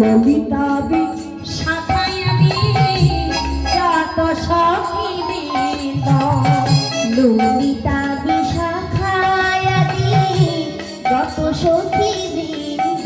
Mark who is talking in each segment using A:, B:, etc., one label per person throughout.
A: ললিতা শাখায়াদি যত সখী বৃন্দ ললিতা শাখায়াদি যত সখী বৃন্দ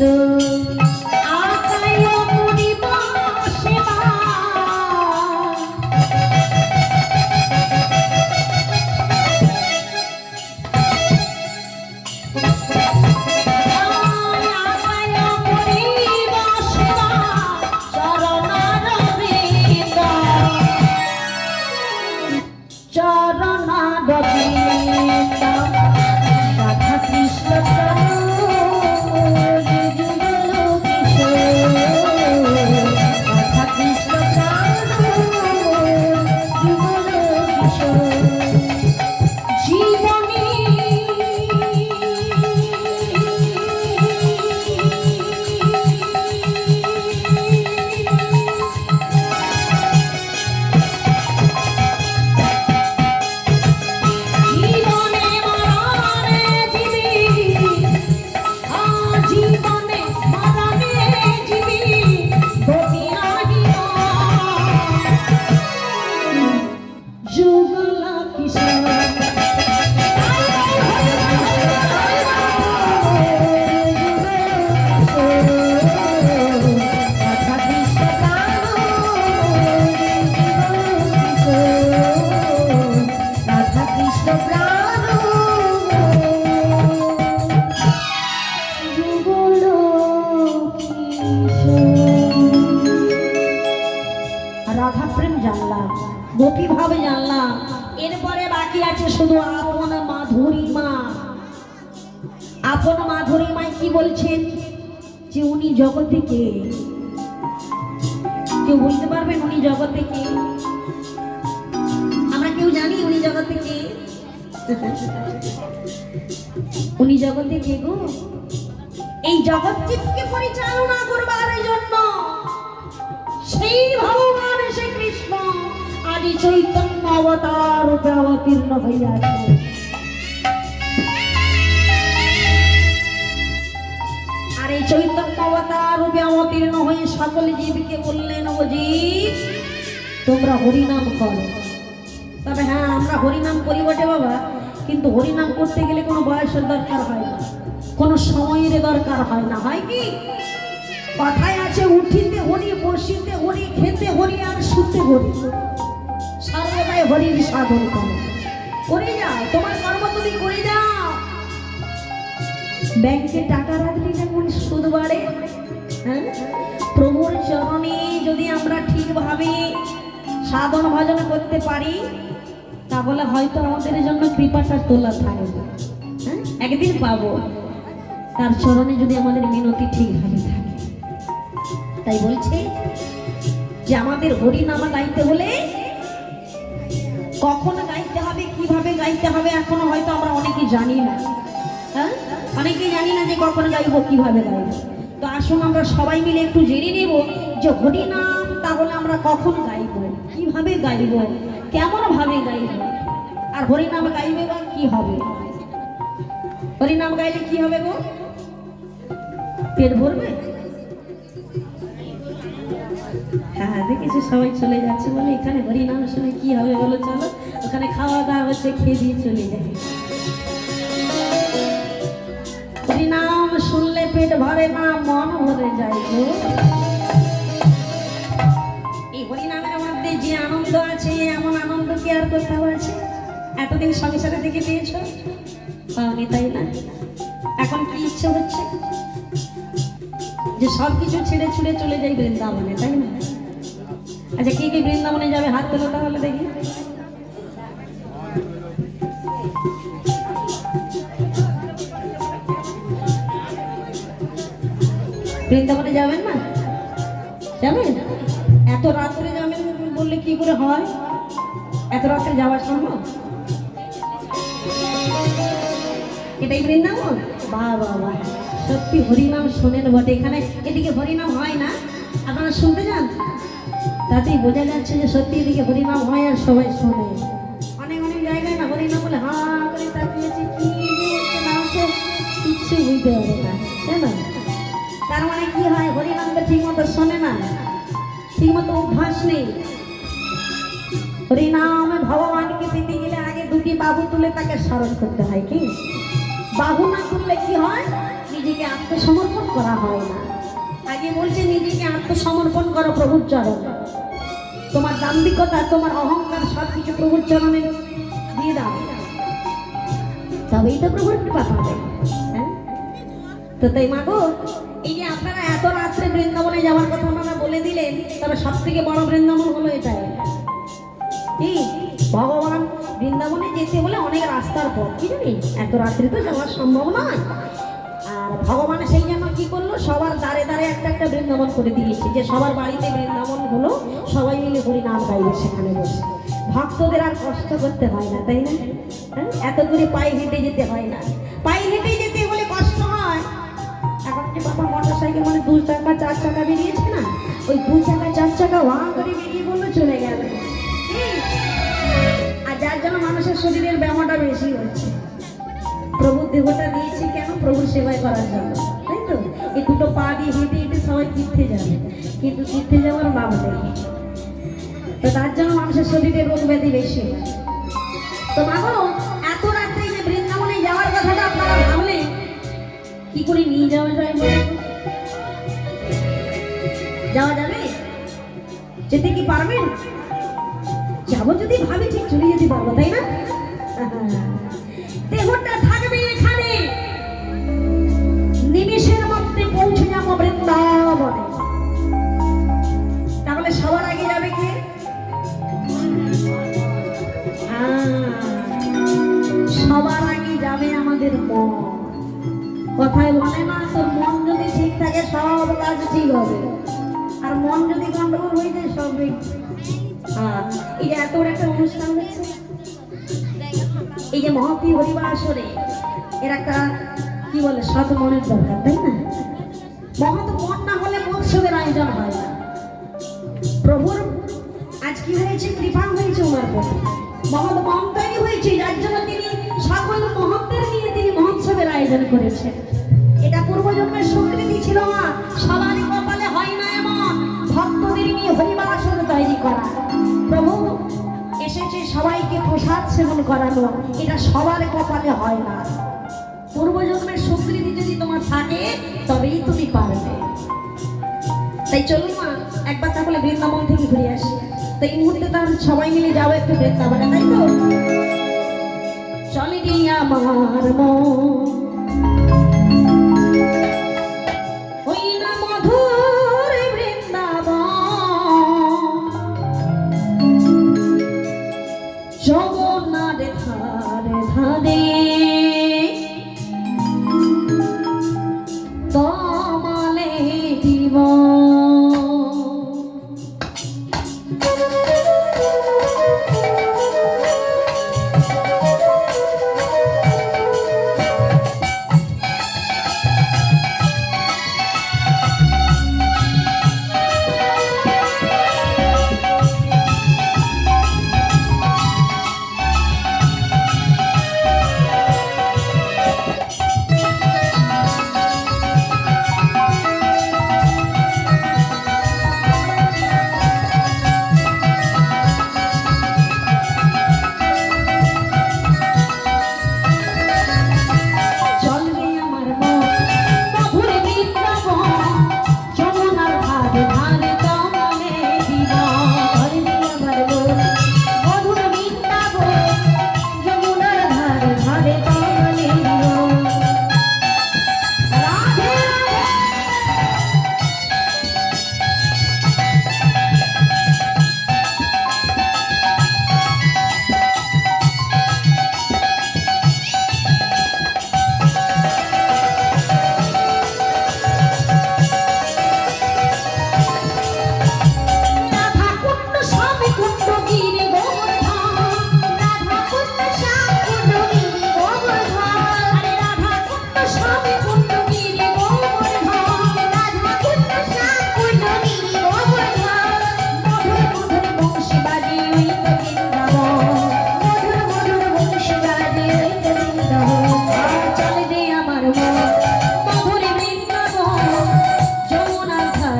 A: রাধা প্রেম জানলাম, গোপী ভাবে জানলাম, এরপরে বাকি আছে শুধু আপন মাধুরী মা। আপন মাধুরী মা কি বলছেন যে উনি জগতে কে? কেউ বলতে পারবেন উনি জগতে কে? আমরা কেউ জানি উনি জগতে কে? উনি জগতে কে গো? এই জগৎ চিত্তকে পরিচালনা করবার জন্য সেই ভগবান শ্রী কৃষ্ণ আদি চৈতন্য অবতার রূপে অবতীর্ণ হইয়াছে। আর এই চৈতন্য অবতার রূপে অবতীর্ণ হয়ে সকল জীবকে বললেন, ও জীব তোমরা হরিনাম করো। তবে হ্যাঁ, আমরা হরিনাম করি বটে বাবা, কিন্তু হরিনাম করতে গেলে কোনো বয়সের দরকার হয় না, কোনো সময়ের দরকার হয় না। হয় কি? কথায় আছে উঠিতে হরি, বসিতে হরি, খেতে হরি, আর শুতে হরি। সর্বদাই হরির সাধন করো, করে যাও, তোমার কর্ম তুমি করে যাও। ব্যাংকে টাকা রাখলে যেমন সুদ বাড়ে, হ্যাঁ, প্রভুর চরণে যদি আমরা ঠিকভাবে সাধন ভজন করতে পারি তাহলে হয়তো আমাদের জন্য কৃপাটা তোলা থাকবে। হ্যাঁ, একদিন পাবো তার চরণে যদি আমাদের মিনতি ঠিকভাবে থাকে। তাই বলছে যে আমাদের হরিনাম গাইতে হলে কখন গাইতে হবে, কিভাবে গাইতে হবে, এখনো হয়তো আমরা অনেকে জানি না। হ্যাঁ, অনেকে জানি না যে কখন গাইবো, কিভাবে গাইবো। তো আসুন আমরা সবাই মিলে একটু জেনে নেব যে হরিনাম তাহলে আমরা কখন গাইবো, কিভাবে গাইবো, কেমন ভাবে গাইবো, আর হরিনাম গাইবে বা কি হবে। হরিনাম গাইলে কি হবে গো? পেট ভরবে? হ্যাঁ, দেখেছি সবাই চলে যাচ্ছে বলে এখানে হরিনাম শুনে কি হবে বলো, চলো ওখানে খাওয়া দাওয়া হচ্ছে, খেয়ে দিয়ে চলে যাবে। হরিনাম শুনলে পেট ভরে না, মন ভরে যায় গো। এই হরিনামের মধ্যে যে আনন্দ আছে এমন আনন্দ কি আর কোথাও আছে? এতদিন সংসারে থেকে পেয়েছো, পাওনি তাই না? এখন কি ইচ্ছে হচ্ছে যে সবকিছু ছেড়ে ছুড়ে চলে যাই বৃন্দাবনে, তাই না? আচ্ছা, কে কে বৃন্দাবনে যাবে হাত তোলো তাহলে দেখি। বৃন্দাবনে যাবেন না? যাবেন? এত রাত্রে যাবেন বললে কি করে হয়? এত রাত্রে যাওয়া সম্ভব? এটাই বৃন্দাবন? বাহ বাহ বাহ, সত্যি হরিনাম শোনেন বটে। এখানে এদিকে হরিনাম হয় না, আপনারা শুনতে যান, তাতেই বোঝা যাচ্ছে যে সত্যি এদিকে হরিনাম হয় আর সবাই শোনে। অনেক অনেক জায়গায় না হরিনাম বলে হা করে তাকিয়েছে, কি হচ্ছে না হচ্ছে কিচ্ছু বুঝতে পারে না, তাই না? তার মানে কি হয়, হয় হরিনামটা ঠিক মতো শোনে না, ঠিক মতো অভ্যাস নেই। হরিনামে ভগবানকে পেতে গেলে আগে দুটি বাহু তুলে তাকে স্মরণ করতে হয়। কি বাহু না তুললে কি হয়? নিজেকে আত্মসমর্পণ করা হয় না। আগে বলছে নিজেকে আত্মসমর্পণ করো প্রভুর চরণে। তোমার দাম্ভিকতা, তোমার অহংকার সবকিছু প্রভুর চরণে দিয়ে দাও, তবেই তো প্রভুর কৃপা পাবে। হ্যাঁ, তো তাই মাগো, এই যে আপনারা এত রাত্রে বৃন্দাবনে যাওয়ার কথা আপনারা বলে দিলেন, তবে সব থেকে বড় বৃন্দাবন হলো এটাই। কি ভগবান বৃন্দাবনে যেতে হলে অনেক রাস্তার পথ, কি জানি এত রাত্রে তো যাওয়া সম্ভব নয়। আর ভগবান সেই জন্য কি করলো, সবার দ্বারে দ্বারে একটা একটা বৃন্দাবন করে দিয়েছে, যে সবার বাড়িতে বৃন্দাবন হলো, সবাই মিলে হরি নাম গাইবে সেখানে বসে। ভক্তদের আর কষ্ট করতে হয় না, তাই না? হ্যাঁ, এত দূরে পায়ে হেঁটে যেতে হয় না। পায়ে হেঁটে যেতে হলে কষ্ট হয়। এখন যে বাবা মোটর সাইকেল মানে 2 চাকা 4 চাকা বেরিয়েছে না, ওই 2 চাকা 4 চাকা ওয়া করে বেরিয়ে বললো চলে গেল। আর যার জন্য মানুষের শরীরের ব্যায়ামটা বেশি হচ্ছে। প্রভুর দেহটা দিয়েছি কেন? প্রভুর সেবায় করার জন্য, তাই তো? এই দুটো পা দিয়ে হেঁটে হেঁটে সবাই তীর্থে যাবে, কিন্তু তীর্থে যাওয়ার লাভ নেই। তো তার জন্য মানুষের শরীরে রোগ ব্যাধি বেশি হয়। তো মাগো, এত রাত্রে যে বৃন্দাবনে যাওয়ার কথাটা আপনারা ভাবলে, কি করে নিয়ে যাওয়া যায়? যাওয়া যাবে? যেতে কি পারবেন? যাবো যদি ভাবি, ঠিক চলে যেতে পারবো, তাই না? দেহটা থাকবে এখানে, নিমিষের মধ্যে পৌঁছে যাবো বৃন্দাবনে। তাহলে সবার আগে যাবে কে? সবার আগে যাবে আমাদের মন। কথায় বলে না, তোর মন যদি ঠিক থাকে সব কাজ ঠিক হবে, আর মন যদি গন্ডগোল হয়ে যায় সব। এই যে এত বড় একটা অনুষ্ঠান হচ্ছে, এই যে মহতি হরিবাসরে, এর একটা কি বলে সৎ মনের দরকার, তাই না? মহৎ মন না হলে মহোৎসবের আয়োজন হয় না। প্রভুর আজ কি হয়েছে? কৃপা হয়েছে ওনার প্রতি, মহৎ মন তৈরি হয়েছে, যার জন্য তিনি সকল মহৎদের নিয়ে তিনি মহোৎসবের আয়োজন করেছেন। এটা পূর্বজন্মের স্বীকৃতি ছিল না, সবারই কপালে হয় না এমন ভক্তদের নিয়ে হরিবাসর তৈরি করা। প্রভু এসেছে সবাইকে প্রসাদ সেবন করানো, এটা সবার কপালে হয় না। পূর্বজন্মের স্বীকৃতি যদি তোমার থাকে তবেই তুমি পারবে। তাই চলুন মা, একবার তাহলে বৃন্দাবন থেকে ঘুরে আসি। তো এই মুহূর্তে তার সবাই মিলে যাও একটু বৃন্দাবনে, তাই তো? চলে গিয়ে আমার ওই না মধুর বৃন্দাবন, যমুনার ধারে ধারে তমালে দিব।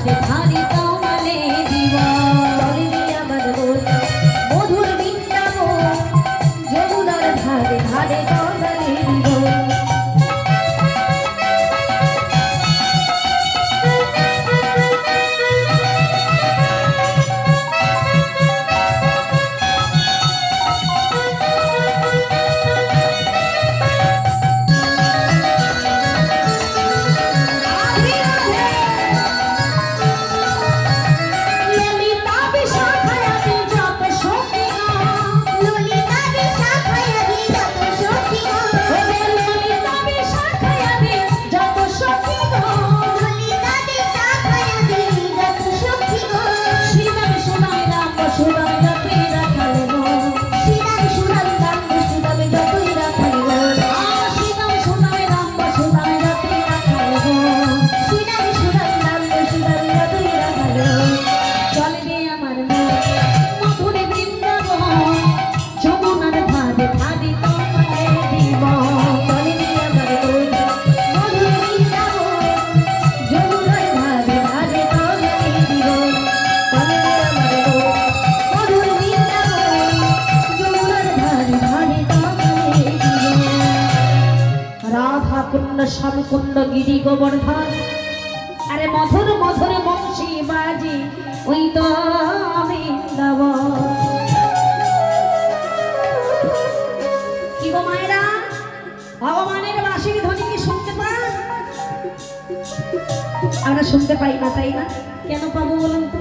A: ভাবে ধারে কমলে জীবন আমার মন মধুর বৃন্দাবন যমুনার ধারে ধারে কমলে জীবন শ্যামকুণ্ড গিরি গোবর্ধন আরে মধুর মধুর বংশী বাজি ওই তো বৃন্দাবন কি গো মায়েরা ভগবানের বাঁশির ধ্বনি কি শুনতে পান? আমরা শুনতে পাই না, তাই না? কেন পাবো বলুন তো?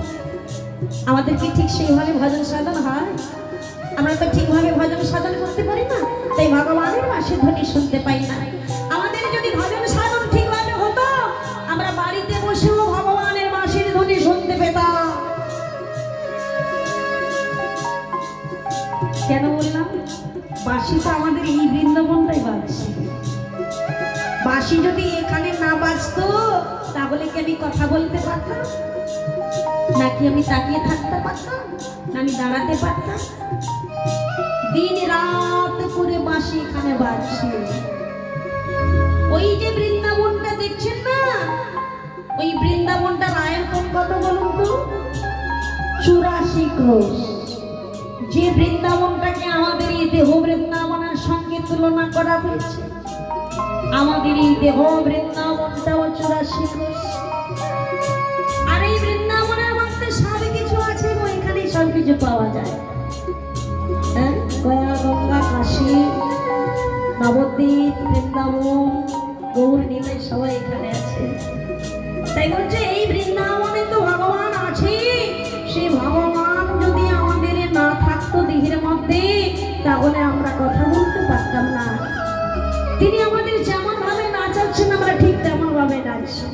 A: আমাদের কি ঠিক সেইভাবে ভজন সাধন হয়? আমরা তো ঠিকভাবে ভজন সাধন করতে পারি না, তাই ভগবানের বাঁশির ধ্বনি শুনতে পাই না। আমাদের যদি ভজন সাধন ঠিকভাবে হতো আমরা বাড়িতে বসেও ভগবানের বাঁশির ধ্বনি শুনতে পেতাম। কেন বললাম? বাঁশি তো আমাদের এই বৃন্দাবনটাই বাজছে। বাঁশি যদি এখানে না বাজতো তাহলে কি আমি কথা বলতে পারতাম? নাকি আমি তাকিয়ে থাকতে পারতাম? না আমি দাঁড়াতে পারতাম? দিন রাত করে বাঁশি এখানে বাজছে। ওই যে বৃন্দাবনটা দেখছেন না, ওই বৃন্দাবনটার আয়তন কত বলুন তো? 84 ক্রোশ। যে বৃন্দাবনটাকে আমাদের এই দেহ বৃন্দাবনের সঙ্গে তুলনা করা হয়েছে, আমাদের এই দেহ বৃন্দাবনটাও 84 ক্রোশ। আর এই বৃন্দাবনের মধ্যে সব কিছু আছে, এখানে সব কিছু পাওয়া যায়। হ্যাঁ, গয়া গঙ্গা কাশী নবদ্বীপ বৃন্দাবন গৌর নীলে সবাই এখানে আছে। তাই বলছে এই বৃন্দাবনে তো ভগবান আছে। সেই ভগবান যদি আমাদের না থাকতো দেহের মধ্যে তাহলে আমরা কথা বলতে পারতাম না। তিনি আমাদের যেমন ভাবে নাচাচ্ছেন আমরা ঠিক তেমন ভাবে নাচছি।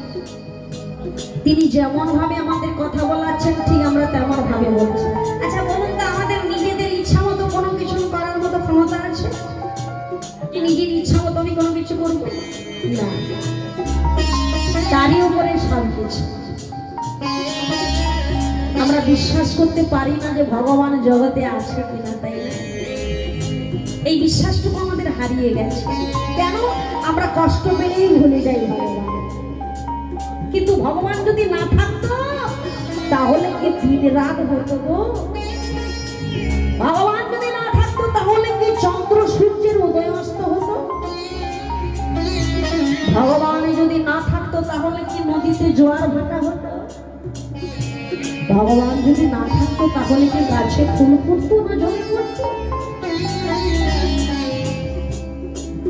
A: তিনি যেমন ভাবে আমাদের কথা বলাচ্ছেন ঠিক আমরা তেমন ভাবে বলছি। আচ্ছা বলুন তো, আমাদের নিজেদের ইচ্ছা মতো কোনো কিছু করার মতো ক্ষমতা আছে? নিজের ইচ্ছা মতো আমি কোনো কিছু করবো না, তারই উপরে সব কিছু। আমরা বিশ্বাস করতে পারি না যে ভগবান জগতে আছে কিনা, তাই না? এই বিশ্বাসটুকু আমাদের হারিয়ে গেছে। কেন? আমরা কষ্ট পেলেই ভুলে যাই ভগবান। কিন্তু ভগবান যদি না থাকতো তাহলে কি দিন রাত হতো গো? ভগবান যদি না থাকতো তাহলে কি চন্দ্র সূর্যের উদয় অস্ত হতো? ভগবান যদি না থাকতো তাহলে কি নদীতে জোয়ার ভাটা হতো? ভগবান যদি না থাকতো তাহলে কি গাছে ফুল ফুটতো না ঝরে পড়তো?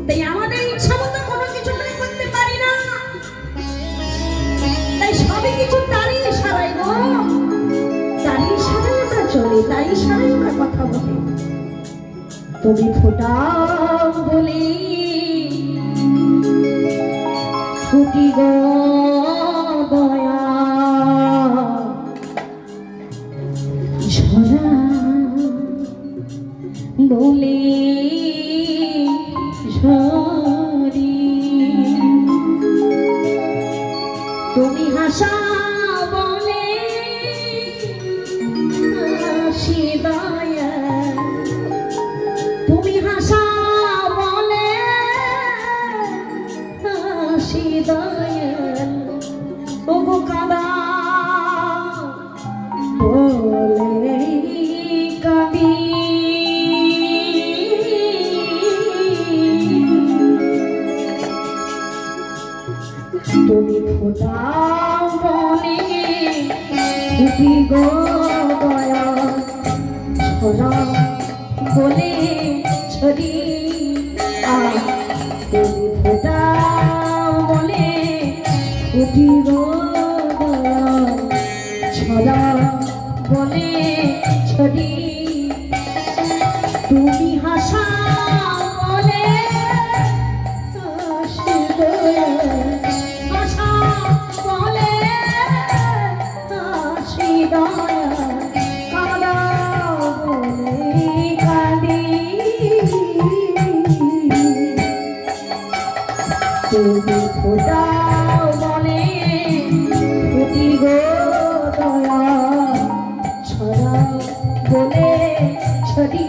A: তাই আমাদের ইচ্ছা মতো কোনো কিছু আমরা করতে পারি না। তাই সবই কিছু তারই ইশারায় গো, তারই ইশারায় আমরা চলি, তারই ইশারায় আমরা কথা বলি। তুমি ফোটাও বলি ফুটি গো দয়া ঝরা বলে ঝরি। তুমি হাসা বলে হাসি দয়া, তুমি হাসা বলে হাসি দয়া। ওগো ছুটি গো দয়া ছড়া বলে ছড়ি তুমি ফোটা বলে ছুটি গো দয়া ছড়া বলে ছড়ি তুমি হাসা বলে হাসি দয়া হাসা বলে হাসি দয়া কাঁদা বলে কাঁদি তুমি ফোটা বলে ফুটি গো দয়া ছড়া বলে ছড়ি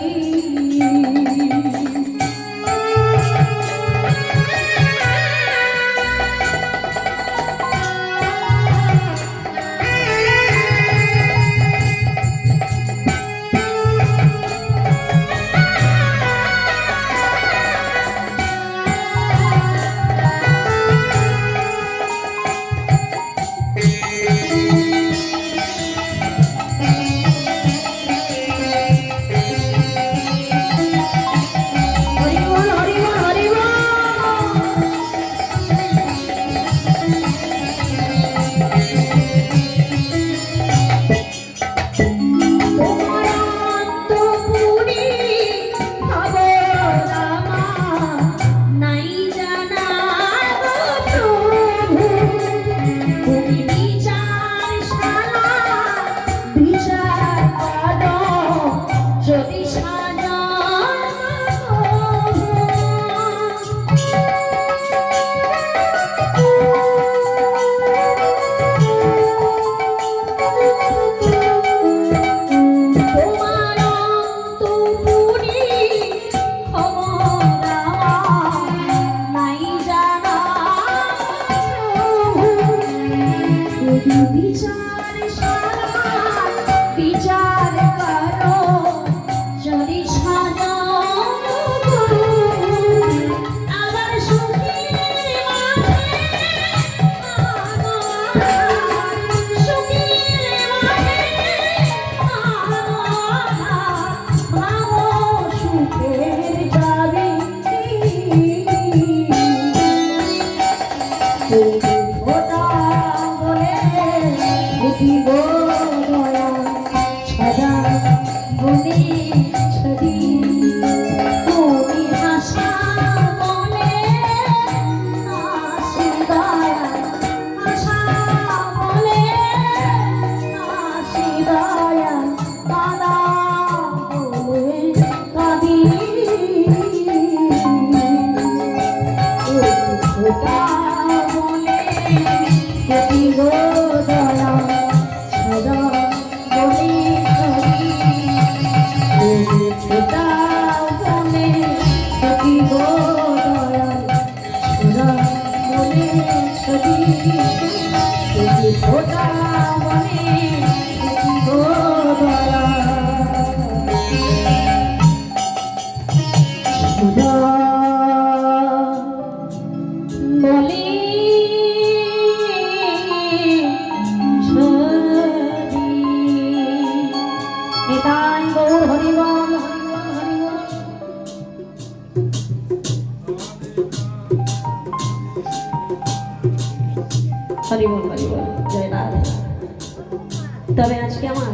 A: তবে আজকে আমার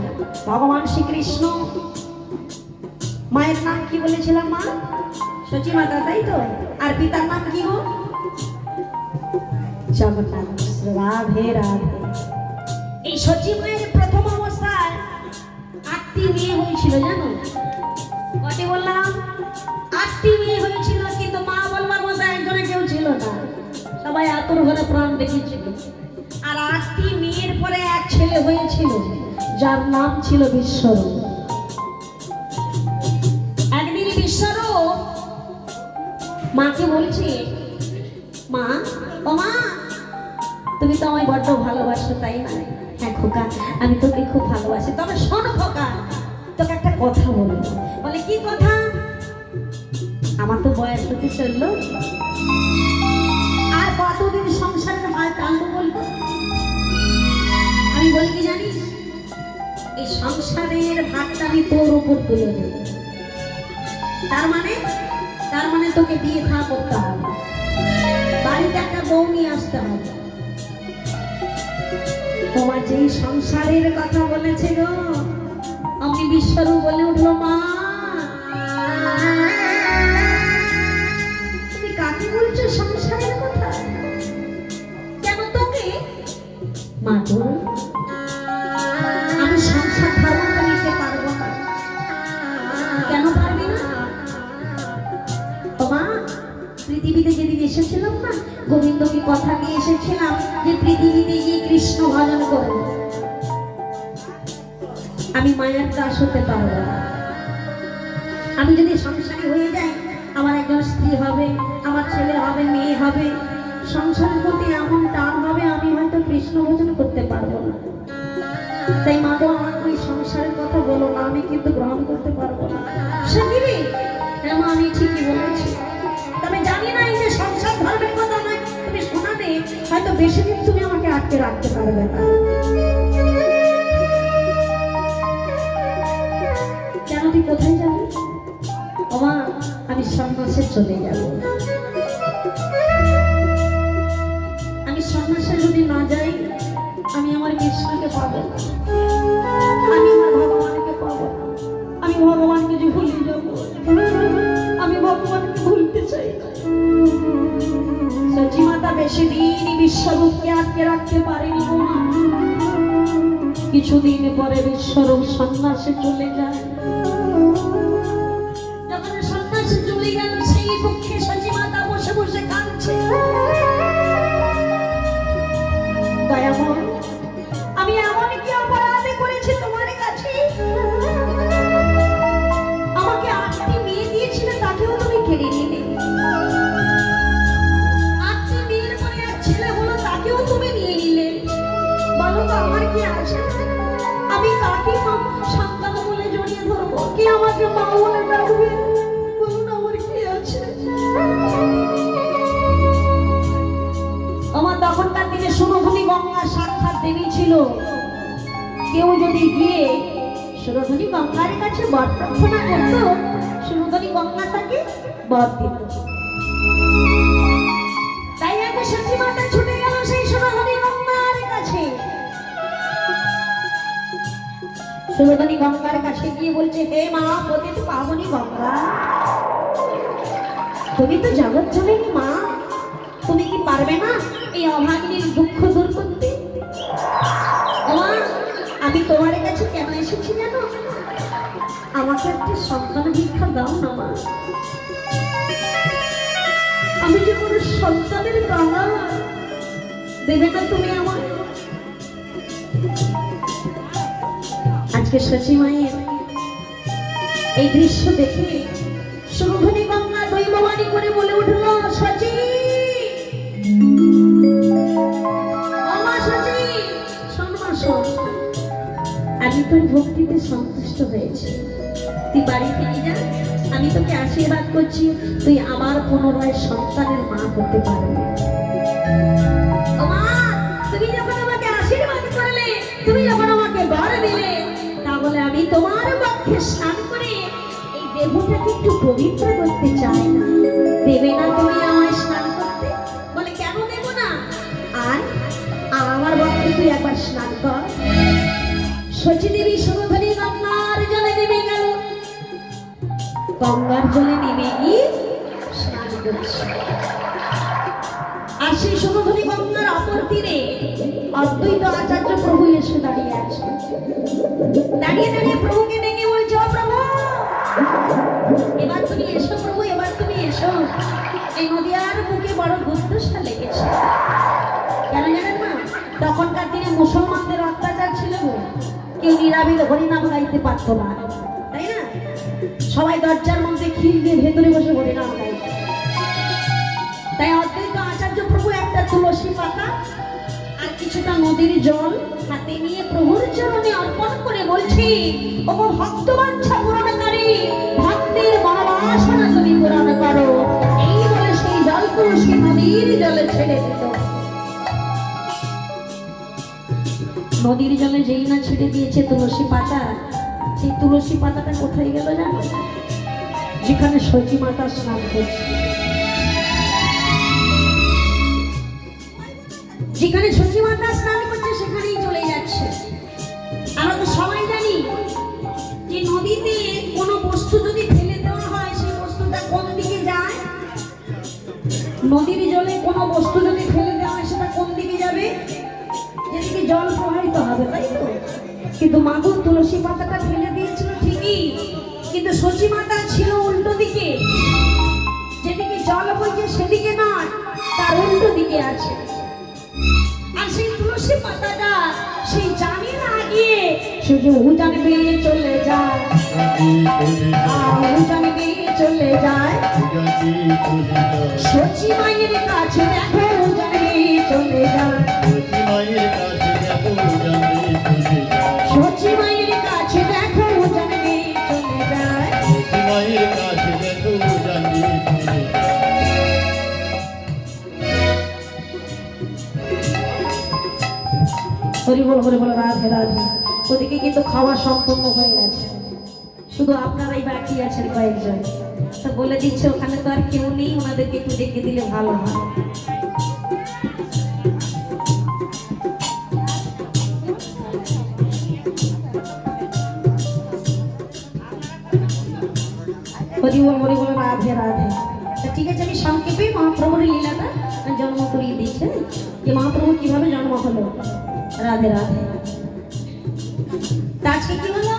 A: ভগবান শ্রীকৃষ্ণ মায়ের নাম কি বলেছিলাম মা? সচি মাতা, তাই তো? আর পিতার নাম কি গো? জগন্নাথ। রাধে রাধে। এই সচি মায়ের প্রথম অবস্থায় 8টি মেয়ে হয়েছিল, জানো? কটি বললাম? 8টি মেয়ে হয়েছিল, কিন্তু মা বলবার মতো একজনে কেউ ছিল না। সবাই আতুর ঘরে প্রাণ দেখেছিল। আর 8টি মেয়ের পরে এক ছেলে হয়েছিল, যার নাম ছিল বিশ্বরূপ। একদিন বিশ্বরূপ মাকে বলছে, মা ও মা, তুমি তো আমায় বড্ড ভালোবাসো, তাই না? হ্যাঁ খোকা, আমি তোকে খুব ভালোবাসি। তবে শোনো খোকা, তোকে একটা কথা বলবো। বলে কি কথা? আমার তো বয়স হতে চললো, আর কতদিন সংসারের মাল টানবো বলবো? আমি বলি কি জানিস? এই সংসারের ভাগটা আমি তোর উপর তুলে দেব। তার মানে তোকে বিয়ে থা করতে হবে, বাড়িতে একটা বউ নিয়ে আসতে হবে। তোমার যেই সংসারের কথা বলেছে গো, আমি বিশ্বরূপ বলে উঠলো, মা তুমি কাকে বলছো সংসারের কথা? কেন তোকে? মা গো, আমি সংসার ধর্ম নিতে পারবো না। কেন পারবি না? মা, পৃথিবীতে যেদিন এসেছিলাম না, গোবিন্দকে কথা দিয়ে এসেছিলাম যে পৃথিবীতে গিয়ে কৃষ্ণ ভজন করব। আমি মায়ের দাস হতে পারবো না। আমি যদি সংসারী হয়ে যাই, আমার একজন স্ত্রী হবে, আমার ছেলে হবে, মেয়ে হবে, সংসারের প্রতি এমন টান হবে, আমি হয়তো কৃষ্ণ ভজন করতে পারবো না। তাই মা গো, আমার ওই সংসারের কথা বলো না, আমি কিন্তু গ্রহণ করতে পারবো না। সে দিবি? হ্যাঁ মা, আমি ঠিকই বলেছি। তবে জানি না এই যে সংসার ধর্মের কথা নয়, তুমি শোনাবে, হয়তো বেশি দিন তুমি আমাকে আটকে রাখতে পারবে না। কেন, তুই কোথায় যাবি? ও মা, আমি সন্ন্যাসে চলে যাব। আমি সন্ন্যাসে যদি না যাই, আমি আমার কৃষ্ণকে পাবো না, আমি আমার ভগবানকে পাবো না। আমি ভগবানকে যে ভুলে যাব, আমি ভগবানকে ভুলতে চাই না। সচি মাতা বেশি দিন বিশ্বরূপকে আটকে রাখতে পারেনি। কিছুদিন পরে বিশ্বরূপ সন্ন্যাসে চলে যায়। যখন সন্ন্যাসে চলে গেল, সেই দুঃখে সচি মাতা বসে বসে কাঁদছে। দয়াময়, আমি এমন কি অপরাধ করেছি তোমার কাছে? আমাকে 8টি মেয়ে দিয়েছিলে, তাকেও তুমি কেড়ে নিলে। 8টি মেয়ের পরে এক ছেলে হলো, তাকেও তুমি নিয়ে নিলে। বলো তো আমার কি আছে? আমি কাকে সন্তান বলে জড়িয়ে ধরবো? কি আমাকে মা বলে ডাকবে? বলুন, আমার কি আছে? আমার তখনকার দিনে সুরধনী গঙ্গা সাক্ষাৎ দেবী ছিল। কেউ যদি গিয়ে সুরধনী গঙ্গার কাছে বর প্রার্থনা করত, সুরধনী গঙ্গা তাকে বর দিত। তাই আগে সচি মাতা ছুটে গেল সেই সুরধনী গঙ্গার কাছে। সুরধনী গঙ্গার কাছে গিয়ে বলছে, হে মা পতিত পাবনী গঙ্গা, তুমি তো জগৎ জননী মা, তুমি কি পারবে না এই অভাগিনীর দুঃখ দূর করতে? মা, আমি তোমার কাছে কেন এসেছি জানো? আমাকে একটা সন্তান ভিক্ষা দাও না মা। আমি যে কোনো সন্তানের কান্না দেবে না তুমি আমার? আজকে সচি মায়ের এই দৃশ্য দেখে সুরধনী গঙ্গা দৈববাণী করে বলে উঠল, সচি, আমি তোর ভক্তিতে সন্তুষ্ট হয়েছি, তুই বাড়ি ফিরে যা। আমি তোকে আশীর্বাদ করছি, তুই আবার পুনরায় সন্তানের মা হতে পারবি। তুমি যখন আমাকে আশীর্বাদ করলে, তুমি যখন আমাকে বর দিলে, তাহলে আমি তোমার পক্ষে স্নান করে এই দেহটাকে একটু পবিত্র করতে চাই। দেবে না তুমি আমায় স্নান করতে? বলে, কেন দেব না? আর আমার পক্ষে তুই একবার স্নান কর। সচি দেবী সুরধনী গঙ্গার জলে নেমে গেল। গঙ্গার জলে নেমে গিয়ে স্নান করছে। আর সেই সুরধনী গঙ্গার অপর তীরে অদ্বৈত আচার্য প্রভু এসে দাঁড়িয়ে আছে। দাঁড়িয়ে দাঁড়িয়ে প্রভুকে ডেকে বলছে, ও প্রভু, এবার তুমি এসো প্রভু, এবার তুমি এসো। এই নদীয়ার বুকে বড় দুর্দশা লেগেছে। কেন জানেন না? তখনকার দিনে মুসলমানদের অত্যাচার ছিল, কেউ নিরাবিল হরিনাম গাইতে পারতো না, তাই না? সবাই দরজার মধ্যে খিল দিয়ে ভেতরে বসে হরিনাম গাইত। তাই অদ্বৈত আচার্য প্রভু একটা তুলসী পাতা আর কিছুটা নদীর জল হাতে নিয়ে প্রভুর চরণে অর্পণ করে বলছি, ও ভক্তবাঞ্ছা পূরণকারী, ভক্তের মনোবাসনা তুমি পূরণ করো। এই বলে সেই জল তুলসী নদীর জলে ছেড়ে দিল। নদীর জলে যেই না ছেড়ে দিয়েছে তুলসী পাতা, সেই তুলসী পাতাটা কোথায় গেল জানো? যেখানে সচি মাতা স্নান করছে, যেখানে সচি মাতা স্নান করছে সেখানেই চলে যাচ্ছে। আমরা তো সবাই জানি যে নদীতে কোনো বস্তু যদি ফেলে দেওয়া হয় সেই বস্তুটা কোন দিকে যায়? নদীর জলে কোনো বস্তু যদি ফেলে দেওয়া হয় সেটা কোন দিকে যাবে? যেদিকে জল প্রবাহিত হবে, তাই তো? কিন্তু মাগো তুলসী পাতাটা ফেলে দিয়েছিল ঠিকই, কিন্তু সচি মাতা ছিল উল্টো দিকে, যেদিকে জল বইছে সেদিকে নয়, তার উল্টো দিকে আছে। আর সেই তুলসী পাতাটা সেই জানি না গিয়ে শুধু উজান বেয়ে চলে যায়, উজান বেয়ে চলে যায়। সচি মায়ের কাছে দেখো উজান বেয়ে চলে যায়, সচি মায়ের কাছে দেখো উজান বেয়ে চলে যায়। হরি বল হরি বল, রাধে রাধে। ওদিকে কিন্তু খাওয়া সম্পূর্ণ হয়ে গেছে, শুধু আপনারাই বাকি আছেন কয়েকজন। তো বলে দিচ্ছে ওখানে তো আর কেউ নেই, ওনাদেরকে একটু ডেকে দিলে ভালো হয়। হরি বল হরি বল, রাধে রাধে। ঠিক আছে, আমি সংক্ষেপে মহাপ্রভুর লীলাটা জন্ম করিয়ে দিচ্ছে, যে মহাপ্রভু কিভাবে জন্ম হলো। রাধে রাধে। আজকে কি হলো?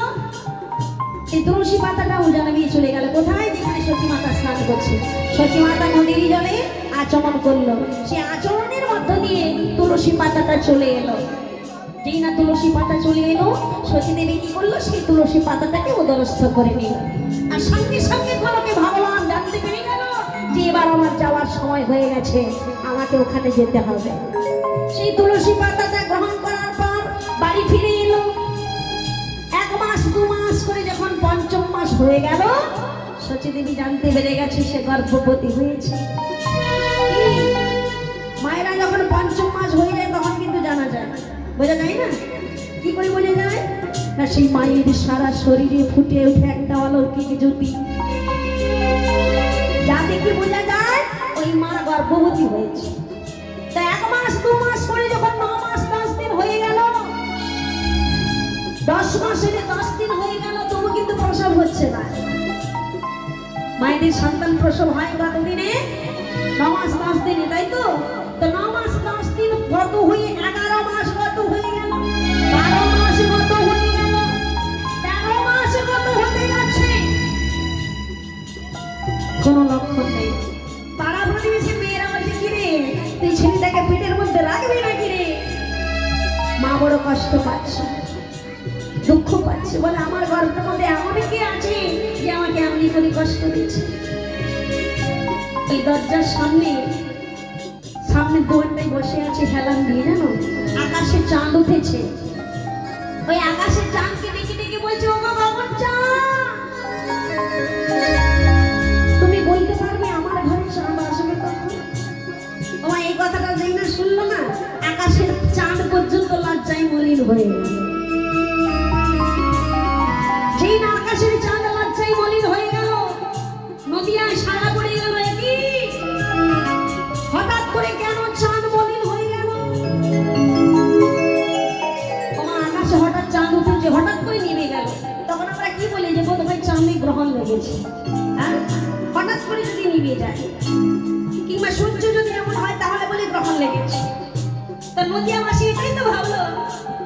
A: এই তুলসী পাতাটা উজানে দিয়ে চলে গেল কোথায়? যেখানে সচি মাতা স্নান করছে। সচি মাতা নদীর জলে আচমন করলো, সে আচরণের মধ্য দিয়ে তুলসী পাতাটা চলে এলো। যেই না তুলসী পাতা চলে এলো, সচি দেবী কি করলো? সেই তুলসী পাতাটাকে উদরস্থ করে নিল। আর সঙ্গে সঙ্গে কোনকে ভগবান জানতে পেরে গেল যে এবার আমার যাওয়ার সময় হয়ে গেছে, আমাকে ওখানে যেতে হবে। সেই তুলসী পাতাটা গ্রহণ করার পর বাড়ি ফিরে এলো। 1 মাস 2 মাস করে যখন পঞ্চম মাস হয়ে গেল, সচি দেবী জানতে পেরে গেছে সে গর্ভবতী হয়েছে। মায়েরা যখন পঞ্চম মাস হয়ে যায় তখন কিন্তু জানা যায়, বোঝা যায় না। কি করে বোঝা যায়? না, সেই মায়ের সারা শরীরে ফুটে উঠে একটা অলৌকিক জ্যোতি, যা দেখে বোঝা যায় ওই মা গর্ভবতী হয়েছে। তা 1 মাস 2 মাস করে যখন 9 মাস 10 দিন হয়ে গেল, 10 মাসের 10 দিন হয়ে গেল, তবু কিন্তু প্রসব হচ্ছে না। মায়েদের সন্তান প্রসব হয় কত দিনে? 9 মাস 10 দিনে, তাই তো? তো 9 মাস 10 দিন গত হয়ে 11 মাস গত হয়ে গেল, 12 মাস গত হয়ে গেল, 13 মাস গত হতে যাচ্ছে, কোনো লক্ষণ নেই। পাড়া প্রতিবেশী মেয়েরা বলছে, কিরে তুই ছেলেটাকে পেটের মধ্যে রাখবি নাকি রে? মা বড় কষ্ট পাচ্ছে, দুঃখ পাচ্ছে, বলে আমার গর্ভের মধ্যে এমন কে আছে যে আমাকে এমনি করে কষ্ট দিচ্ছে। এই দরজার সামনে দুয়ারটায় বসে আছে হেলান দিয়ে, জানো আকাশে চাঁদ উঠেছে। ওই আকাশের চাঁদকে ডেকে ডেকে বলছে, ও মা বাবুর চাঁদ, তুমি বলতে পারবে আমার ঘরে চাঁদ আসবে কখন? ও মা এই কথাটা যেই না শুনলো না, আকাশের চাঁদ পর্যন্ত লজ্জায় মলিন হয়ে গেল। যেই না আকাশের চাঁদ লজ্জায় মলিন হয়ে গেল, নদিয়ায় সারা পড়ে গেল। একই হঠাৎ করে কেন চাঁদ মলিন হয়ে গেল? তোমার আকাশে হঠাৎ চাঁদ উঠেছে, হঠাৎ করে নেমে গেল, তখন আমরা কি বলি? যে বোধহয় চাঁদে গ্রহণ লেগেছে। হ্যাঁ, হঠাৎ করে যদি নিভে যায় কিংবা সূর্য যদি এমন হয় তাহলে বলি গ্রহণ লেগেছে। তো নদিয়াবাসী এটাই তো ভাবলো।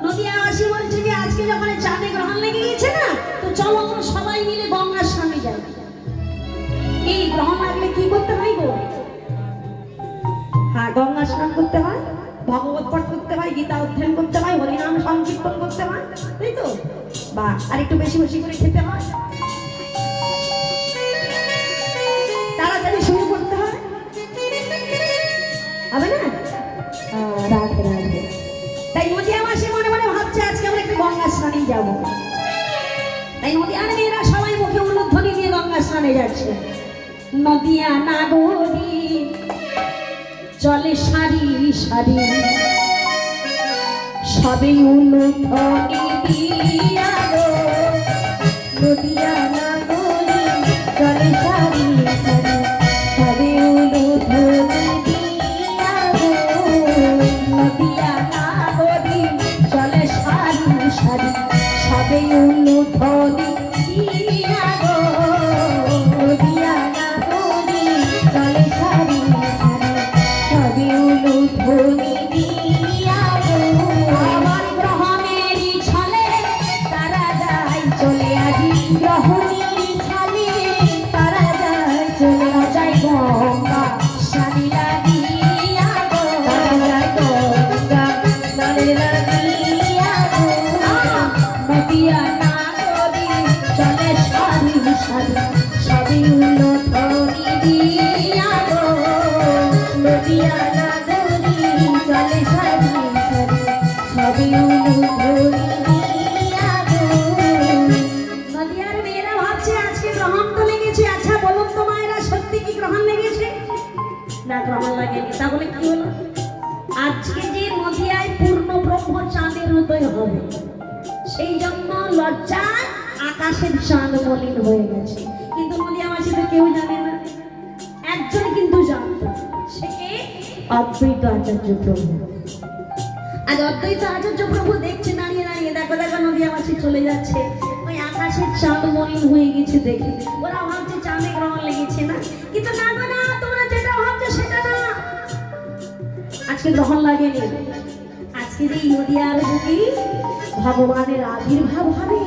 A: নদিয়াবাসী বলছে যে আজকে যখন চাঁদে গ্রহণ লেগে গেছে না, তো চলো আমরা সবাই মিলে গঙ্গার স্নানে যাই। এই গ্রহণ লাগলে কি করতে হয় গো? হ্যাঁ, গঙ্গা স্নান করতে হয়, ভাগবত পাঠ করতে হয়, গীতা অধ্যয়ন করতে হয়, হরিনাম সংকীর্তন করতে হয়, তাই তো? বা আর একটু বেশি বেশি করে খেতে হয়, তাড়াতাড়ি শুরু করতে হয়, হবে না? রাধে রাধে। তাই নদিয়াবাসী মনে মনে ভাবছে আজকে আমরা একটু গঙ্গা স্নানে যাব। তাই নদিয়ার মেয়েরা সবাই মুখে উলুধ্বনি দিয়ে গঙ্গা স্নানে যাচ্ছে। নদিয়া নাগরী চলে সারি সারি, সবে উলুধ্বনি দিয়া গো নদিয়া নাগরী চলে সারি সারি সবে উলুধ্বনি দিয়া গো নদিয়া নাগরী চলে সারি সারি সবে উলুধ্বনি দিয়া গো নদিয়া নাগরী চলে সারি সারি সবে উলুধ্বনি দিয়া গো আমার গ্রহণেরই ছলে তারা যায় চলে আজি গ্রহণেরই ছলে তারা যায় চলে যায় গঙ্গা সারি লাগিয়া গো তারা যায় গঙ্গা সারি লাগিয়া গো নদিয়া নাগরী চলে সারি সারি সবে উলুধ্বনি দিয়া গো নদিয়া নাগরী চলে সারি সারি সবে উলুধ্বনি দিয়া গো। নদিয়ার মেয়েরা ভাবছে আজকে গ্রহণ তো লেগেছে। আচ্ছা বলুন তো মায়েরা, সত্যি কি গ্রহণ লেগেছে? না, গ্রহণ লাগেনি। তাহলে কি হলো? আজকে যে নদিয়ায় পূর্ণ ব্রহ্ম চাঁদের উদয় হবে, সেই জন্য লজ্জায় আকাশের চাঁদ মলিন হয়ে গেছে। কিন্তু নদিয়াবাসী তো কেউ জানে না। একজন কিন্তু জানতো, সে কে? অদ্বৈত আচার্য প্রভু। আজ অদ্বৈত আচার্য প্রভু দেখছে দাঁড়িয়ে দাঁড়িয়ে, দেখো দেখো নদিয়াবাসী চলে যাচ্ছে, ওই আকাশের চাঁদ মলিন হয়ে গেছে দেখে ওরা ভাবছে চাঁদে গ্রহণ লেগেছে না। কিন্তু না গো না, তোমরা যেটা ভাবছো সেটা না। আজকে গ্রহণ লাগেনি। আজকে যে নদিয়ার বুকে ভগবানের আবির্ভাব হবে,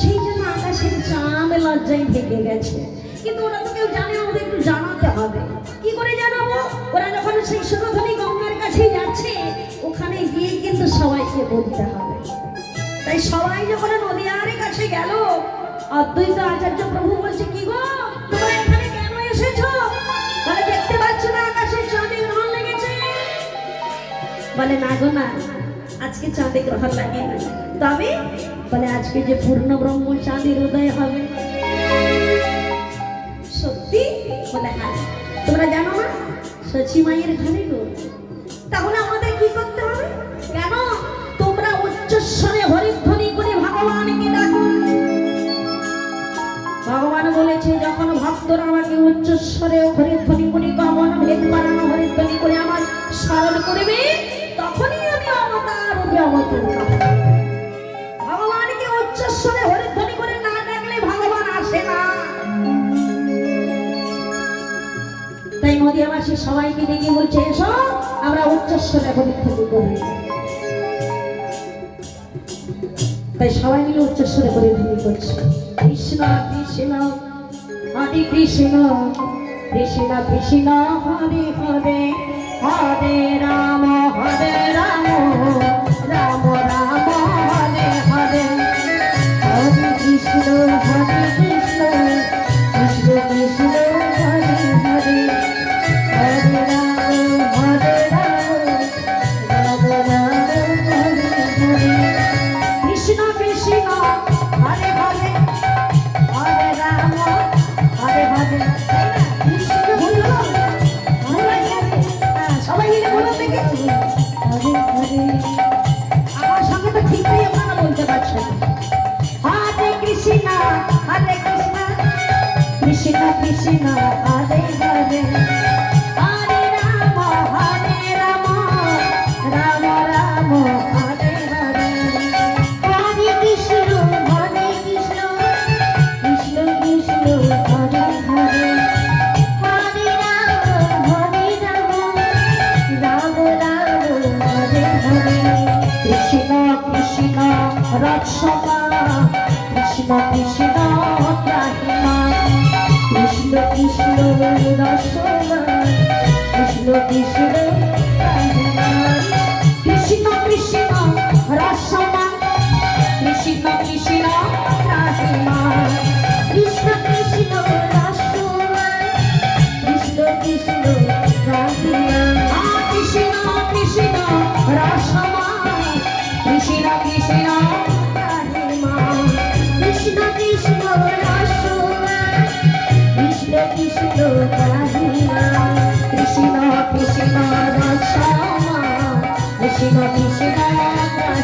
A: সেই জন্য আকাশের চাঁদ লজ্জায় ঢেকে গেছে। কিন্তু ওরা তো কেউ জানে না, ওদের একটু জানাতে হবে। কি করে জানাবো? ওরা যখন সেই সুরধনী গঙ্গার কাছে যাচ্ছে, ওখানে গিয়ে কিন্তু সবাইকে বলতে হবে। তাই সবাই যখন নদিয়ার কাছে গেল, অদ্বৈত আচার্য প্রভু বলছে, কি গো তোমরা এখানে কেন এসেছো? বলে দেখতে পাচ্ছ না আকাশের চাঁদে গ্রহণ লেগেছে? বলে না গো না, আজকে চাঁদে গ্রহণ লাগে না। তবে বলে আজকে যে পূর্ণ ব্রহ্ম চাঁদের উদয় হবে। সত্যি? বলে হ্যাঁ। তোমরা জানো না সচি মায়ের ঘরে গো? তাহলে আমাদের কি করতে হবে? কেন? তোমরা উচ্চস্বরে হরিধ্বনি করে ভগবানকে ডাকো। ভগবান বলেছে, যখন ভক্তরা আমাকে উচ্চস্বরে হরিধ্বনি করে গগন ভেদ করানো হরিধ্বনি করে আমার স্মরণ করবে, তখনই আমি অবতার রূপে অবতীর্ণ হব। ভগবানকে উচ্চস্বরে হরিধ্বনি করে না ডাকলে ভগবান আসে না। তাই নদিয়াবাসী সবাইকে ডেকে বলছে, এসো আমরা উচ্চস্বরে হরিধ্বনি করি। তাই সবাই মিলে উচ্চস্বরে হরিধ্বনি করছে। কৃষ্ণ কৃষ্ণ হরে কৃষ্ণ কৃষ্ণ কৃষ্ণ হরে হরে হরে রাম রাম রাম হরে হরে হরে কৃষ্ণ কৃষ্ণ কৃষ্ণ কৃষ্ণ হরে হরে হরে রাম রাম রাম হরে হরে কৃষ্ণ কৃষ্ণ হরে হরে হরে রাম হরে হরে কৃষ্ণ বলো সবাই মিলে বলো দেখে হরে হরে। আমার সঙ্গে তো ঠিকই আপনারা বলতে পারছেন। হরে কৃষ্ণ কৃষ্ণ কৃষ্ণ হরে হরে হরে রাম রাম রাম হরে হরে হরে কৃষ্ণ কৃষ্ণ কৃষ্ণ হরে হরে হরে রাম রাম রাম হরে হরে কৃষ্ণ কৃষ্ণ রক্ষমা কৃষ্ণ কৃষ্ণ ত্রাহিমা কৃষ্ণ কৃষ্ণ রসমা কৃষ্ণ কৃষ্ণ ত্রাহিমা কৃষ্ণ কৃষ্ণ রসমা কৃষ্ণ কৃষ্ণ ত্রাহিমা কৃষ্ণ কৃষ্ণ রসমা কৃষ্ণ কৃষ্ণ ত্রাহিমা কৃষ্ণ কৃষ্ণ রসমা কৃষ্ণ কৃষ্ণ ত্রাহিমা কৃষ্ণ কৃষ্ণ রসমা কৃষ্ণ কৃষ্ণ ত্রাহিমা কৃষ্ণ কৃষ্ণ রসমা কৃষ্ণ কৃষ্ণ ত্রাহিমা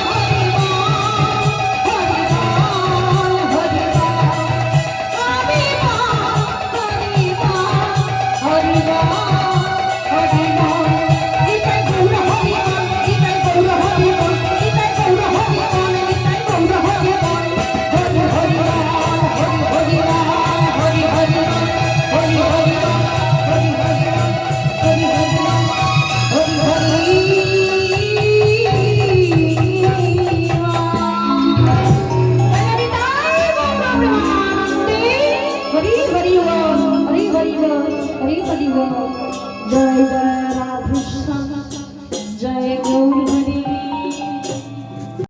B: जय जय राधे श्याम जय गौरी